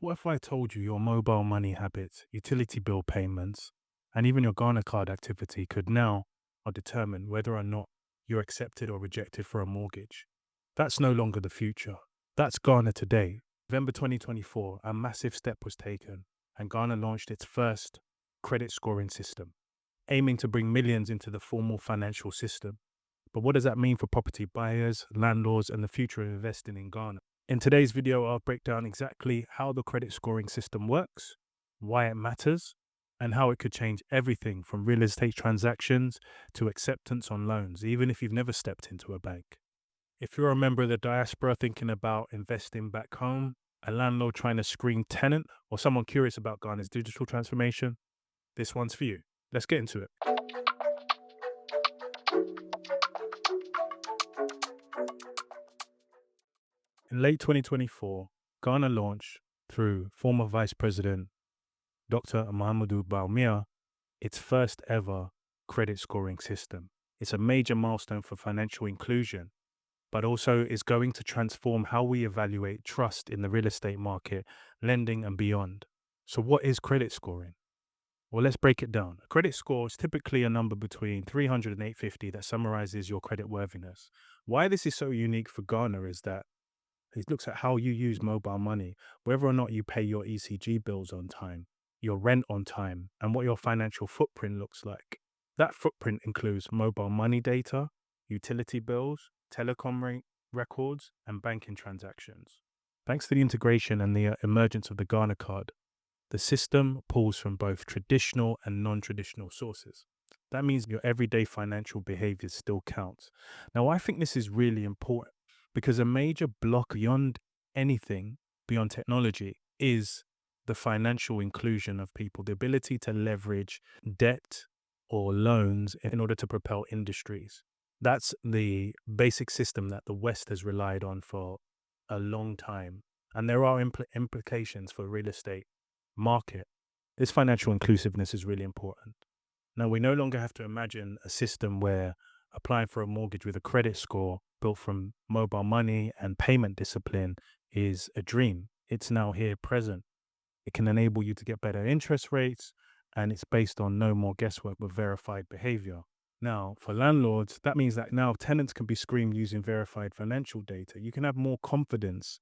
What if I told you your mobile money habits, utility bill payments, and even your Ghana card activity could now or determine whether or not you're accepted or rejected for a mortgage? That's no longer the future. That's Ghana today. November 2024, a massive step was taken, and Ghana launched its first credit scoring system, aiming to bring millions into the formal financial system. But what does that mean for property buyers, landlords, and the future of investing in Ghana? In today's video, I'll break down exactly how the credit scoring system works, why it matters, and how it could change everything from real estate transactions to acceptance on loans, even if you've never stepped into a bank. If you're a member of the diaspora thinking about investing back home, a landlord trying to screen tenant, or someone curious about Ghana's digital transformation, this one's for you. Let's get into it. In late 2024, Ghana launched, through former Vice President Dr. Mahamudu Bawumia, its first ever credit scoring system. It's a major milestone for financial inclusion, but also is going to transform how we evaluate trust in the real estate market, lending, and beyond. So, what is credit scoring? Well, let's break it down. A credit score is typically a number between 300 and 850 that summarizes your credit worthiness. Why this is so unique for Ghana is that it looks at how you use mobile money, whether or not you pay your ECG bills on time, your rent on time, and what your financial footprint looks like. That footprint includes mobile money data, utility bills, records, and banking transactions. Thanks to the integration and the emergence of the Ghana card, the system pulls from both traditional and non-traditional sources. That means your everyday financial behavior still counts. Now, I think this is really important because a major block beyond anything, beyond technology, is the financial inclusion of people, the ability to leverage debt or loans in order to propel industries. That's the basic system that the West has relied on for a long time. And there are implications for real estate market. This financial inclusiveness is really important. Now, we no longer have to imagine a system where applying for a mortgage with a credit score built from mobile money and payment discipline is a dream. It's now here present. It can enable you to get better interest rates, and it's based on no more guesswork but verified behavior. Now, for landlords, that means that now tenants can be screened using verified financial data. You can have more confidence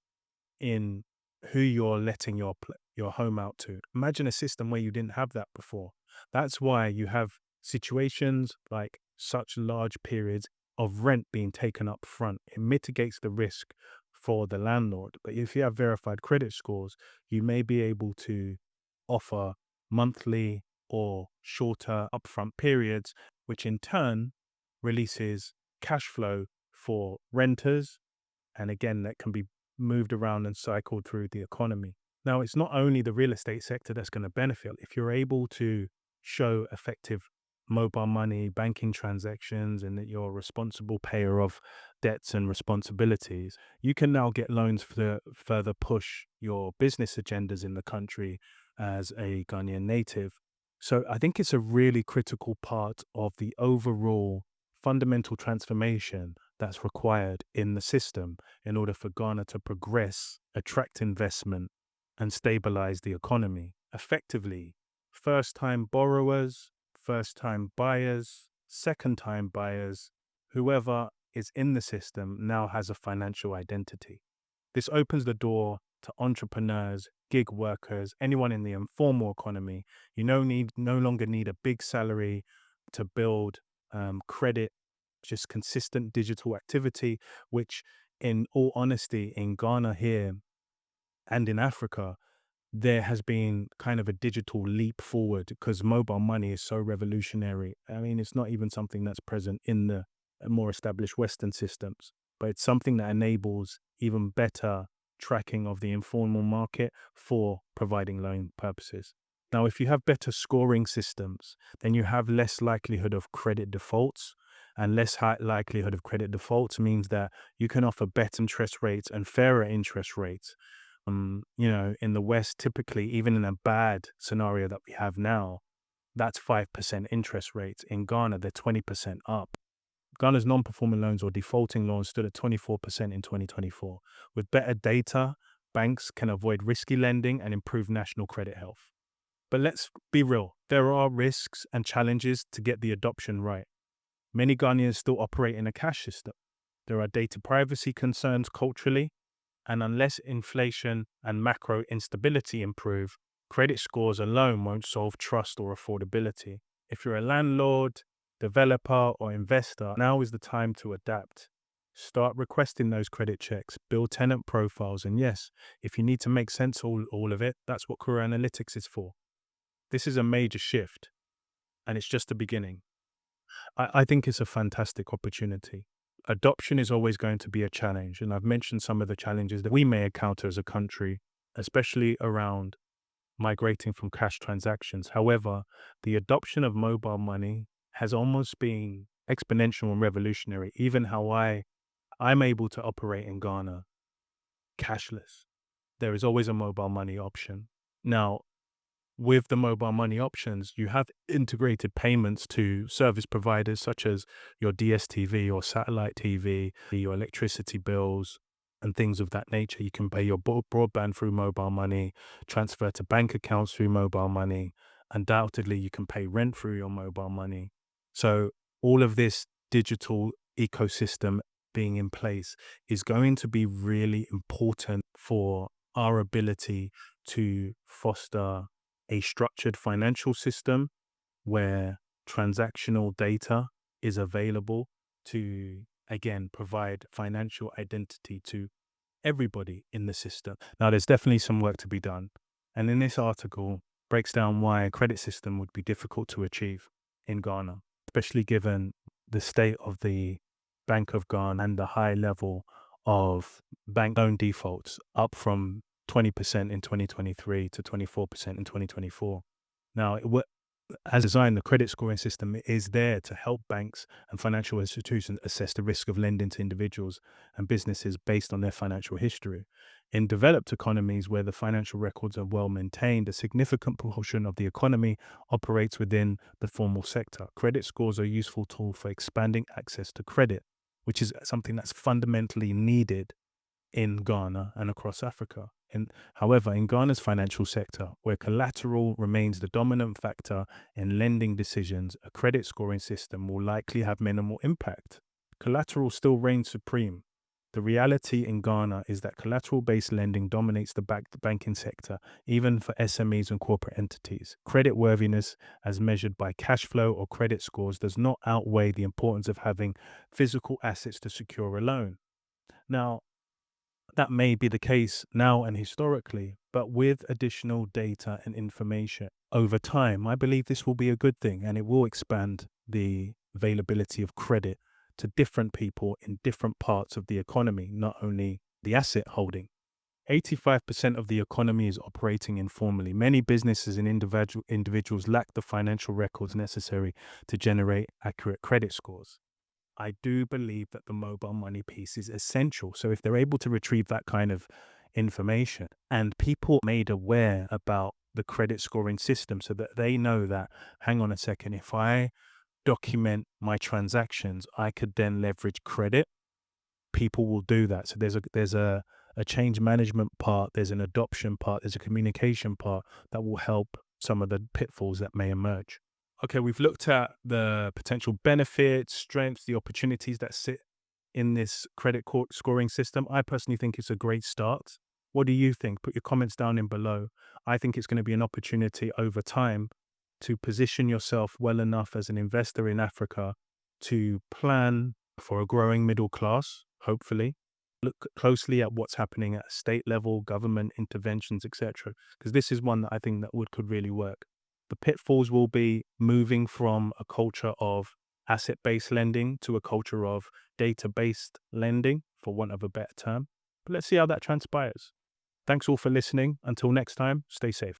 in who you're letting your home out to. Imagine a system where you didn't have that before. That's why you have situations like such large periods of rent being taken up front. It mitigates the risk for the landlord. But if you have verified credit scores, you may be able to offer monthly or shorter upfront periods, which in turn releases cash flow for renters. And again, that can be moved around and cycled through the economy. Now, it's not only the real estate sector that's going to benefit. If you're able to show effective mobile money, banking transactions, and that you're a responsible payer of debts and responsibilities, you can now get loans to further push your business agendas in the country as a Ghanaian native. So I think it's a really critical part of the overall fundamental transformation that's required in the system in order for Ghana to progress, attract investment, and stabilize the economy. Effectively, first-time borrowers, first-time buyers, second-time buyers, whoever is in the system now has a financial identity. This opens the door to entrepreneurs, gig workers, anyone in the informal economy. You no longer need a big salary to build credit, just consistent digital activity, which in all honesty, in Ghana here and in Africa, there has been kind of a digital leap forward because mobile money is so revolutionary. I mean, it's not even something that's present in the more established Western systems, but it's something that enables even better tracking of the informal market for providing loan purposes. Now, if you have better scoring systems, then you have less likelihood of credit defaults, and less high likelihood of credit defaults means that you can offer better interest rates and fairer interest rates. In the West, typically, even in a bad scenario that we have now, that's 5% interest rates. In Ghana, they're 20% up. Ghana's non-performing loans or defaulting loans stood at 24% in 2024. With better data, banks can avoid risky lending and improve national credit health. But let's be real, there are risks and challenges to get the adoption right. Many Ghanaians still operate in a cash system. There are data privacy concerns culturally, and unless inflation and macro instability improve, credit scores alone won't solve trust or affordability. If you're a landlord, developer, or investor, now is the time to adapt. Start requesting those credit checks, build tenant profiles, and yes, if you need to make sense of all of it, that's what career analytics is for. This is a major shift, and it's just the beginning. I think it's a fantastic opportunity. Adoption is always going to be a challenge, and I've mentioned some of the challenges that we may encounter as a country, especially around migrating from cash transactions. However, the adoption of mobile money has almost been exponential and revolutionary. Even how I'm able to operate in Ghana cashless. There is always a mobile money option. Now, with the mobile money options, you have integrated payments to service providers such as your DSTV or satellite TV, your electricity bills, and things of that nature. You can pay your broadband through mobile money, transfer to bank accounts through mobile money. Undoubtedly, you can pay rent through your mobile money. So all of this digital ecosystem being in place is going to be really important for our ability to foster a structured financial system where transactional data is available to, again, provide financial identity to everybody in the system. Now, there's definitely some work to be done. And in this article, breaks down why a credit system would be difficult to achieve in Ghana, especially given the state of the Bank of Ghana and the high level of bank loan defaults, up from 20% in 2023 to 24% in 2024. Now, as designed, the credit scoring system is there to help banks and financial institutions assess the risk of lending to individuals and businesses based on their financial history. In developed economies where the financial records are well maintained, a significant portion of the economy operates within the formal sector. Credit scores are a useful tool for expanding access to credit, which is something that's fundamentally needed in Ghana and across Africa. However, in Ghana's financial sector, where collateral remains the dominant factor in lending decisions, a credit scoring system will likely have minimal impact. Collateral still reigns supreme. The reality in Ghana is that collateral-based lending dominates the banking sector, even for SMEs and corporate entities. Credit worthiness, as measured by cash flow or credit scores, does not outweigh the importance of having physical assets to secure a loan. Now, that may be the case now and historically, but with additional data and information over time, I believe this will be a good thing, and it will expand the availability of credit to different people in different parts of the economy, not only the asset holding. 85% of the economy is operating informally. Many businesses and individuals lack the financial records necessary to generate accurate credit scores. I do believe that the mobile money piece is essential. So if they're able to retrieve that kind of information and people made aware about the credit scoring system so that they know that, hang on a second, if I document my transactions, I could then leverage credit, people will do that. So there's a change management part, there's an adoption part, there's a communication part that will help some of the pitfalls that may emerge. Okay, we've looked at the potential benefits, strengths, the opportunities that sit in this credit scoring system. I personally think it's a great start. What do you think? Put your comments down in below. I think it's going to be an opportunity over time to position yourself well enough as an investor in Africa to plan for a growing middle class, hopefully. Look closely at what's happening at state level, government interventions, etc. Because this is one that I think that could really work. The pitfalls will be moving from a culture of asset-based lending to a culture of data-based lending, for want of a better term. But let's see how that transpires. Thanks all for listening. Until next time, stay safe.